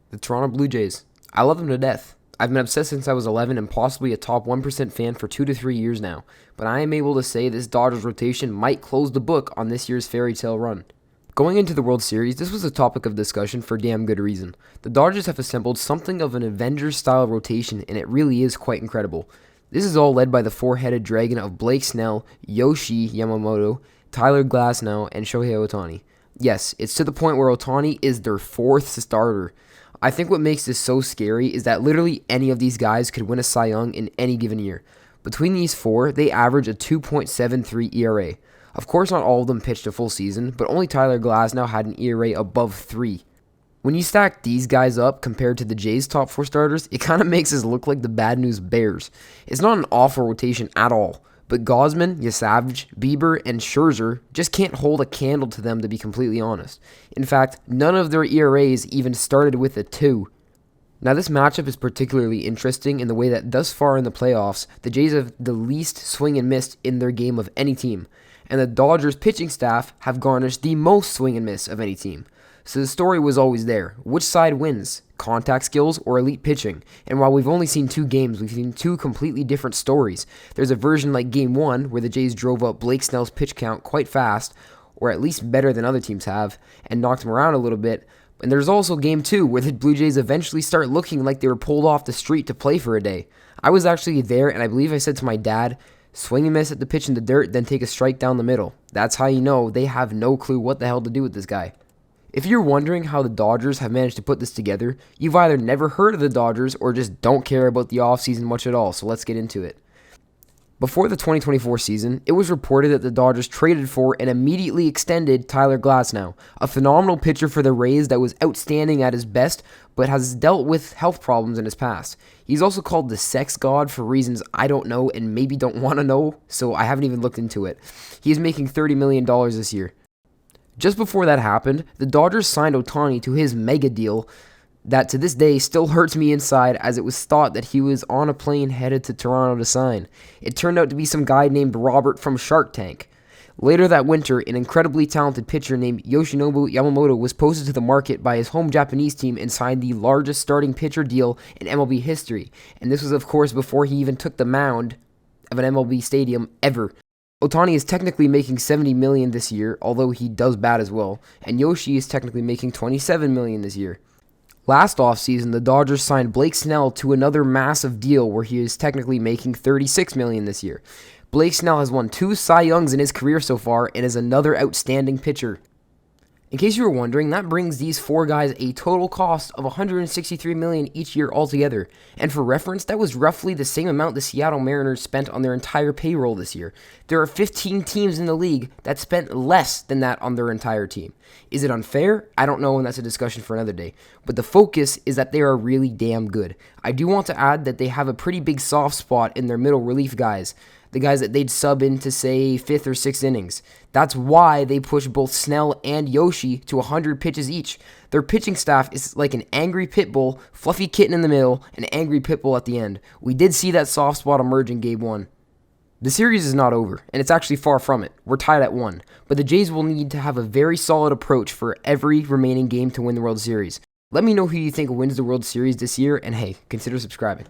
The Toronto Blue Jays. I love them to death. I've been obsessed since I was 11 and possibly a top 1% fan for 2 to 3 years now, but I am able to say this Dodgers rotation might close the book on this year's fairy tale run. Going into the World Series, this was a topic of discussion for damn good reason. The Dodgers have assembled something of an Avengers-style rotation, and it really is quite incredible. This is all led by the four-headed dragon of Blake Snell, Yoshi Yamamoto, Tyler Glasnow, and Shohei Ohtani. Yes, it's to the point where Ohtani is their fourth starter. I think what makes this so scary is that literally any of these guys could win a Cy Young in any given year. Between these four, they average a 2.73 ERA. Of course, not all of them pitched a full season, but only Tyler Glasnow had an ERA above 3. When you stack these guys up compared to the Jays' top 4 starters, it kind of makes us look like the bad news Bears. It's not an awful rotation at all, but Gausman, Yasavage, Bieber, and Scherzer just can't hold a candle to them, to be completely honest. In fact, none of their ERAs even started with a 2. Now, this matchup is particularly interesting in the way that thus far in the playoffs, the Jays have the least swing and miss in their game of any team, and the Dodgers pitching staff have garnished the most swing and miss of any team. So the story was always there. Which side wins? Contact skills or elite pitching? And while we've only seen 2 games, we've seen 2 completely different stories. There's a version like Game 1 where the Jays drove up Blake Snell's pitch count quite fast, or at least better than other teams have, and knocked him around a little bit. And there's also Game 2 where the Blue Jays eventually start looking like they were pulled off the street to play for a day. I was actually there, and I believe I said to my dad, swing and miss at the pitch in the dirt, then take a strike down the middle. That's how you know they have no clue what the hell to do with this guy. If you're wondering how the Dodgers have managed to put this together, you've either never heard of the Dodgers or just don't care about the offseason much at all, so let's get into it. Before the 2024 season, it was reported that the Dodgers traded for and immediately extended Tyler Glasnow, a phenomenal pitcher for the Rays that was outstanding at his best, but has dealt with health problems in his past. He's also called the sex god for reasons I don't know and maybe don't want to know, so I haven't even looked into it. He is making $30 million this year. Just before that happened, the Dodgers signed Ohtani to his mega deal that to this day still hurts me inside, as it was thought that he was on a plane headed to Toronto to sign. It turned out to be some guy named Robert from Shark Tank. Later that winter, an incredibly talented pitcher named Yoshinobu Yamamoto was posted to the market by his home Japanese team and signed the largest starting pitcher deal in MLB history. And this was, of course, before he even took the mound of an MLB stadium ever. Ohtani is technically making $70 million this year, although he does bat as well, and Yoshi is technically making $27 million this year. Last offseason, the Dodgers signed Blake Snell to another massive deal where he is technically making $36 million this year. Blake Snell has won 2 Cy Youngs in his career so far and is another outstanding pitcher. In case you were wondering, that brings these 4 guys a total cost of $163 million each year altogether. And for reference, that was roughly the same amount the Seattle Mariners spent on their entire payroll this year. There are 15 teams in the league that spent less than that on their entire team. Is it unfair? I don't know, and that's a discussion for another day. But the focus is that they are really damn good. I do want to add that they have a pretty big soft spot in their middle relief guys. The guys that they'd sub into, say, 5th or 6th innings. That's why they push both Snell and Yoshi to 100 pitches each. Their pitching staff is like an angry pit bull, fluffy kitten in the middle, and angry pit bull at the end. We did see that soft spot emerge in Game 1. The series is not over, and it's actually far from it. We're tied at 1. But the Jays will need to have a very solid approach for every remaining game to win the World Series. Let me know who you think wins the World Series this year, and hey, consider subscribing.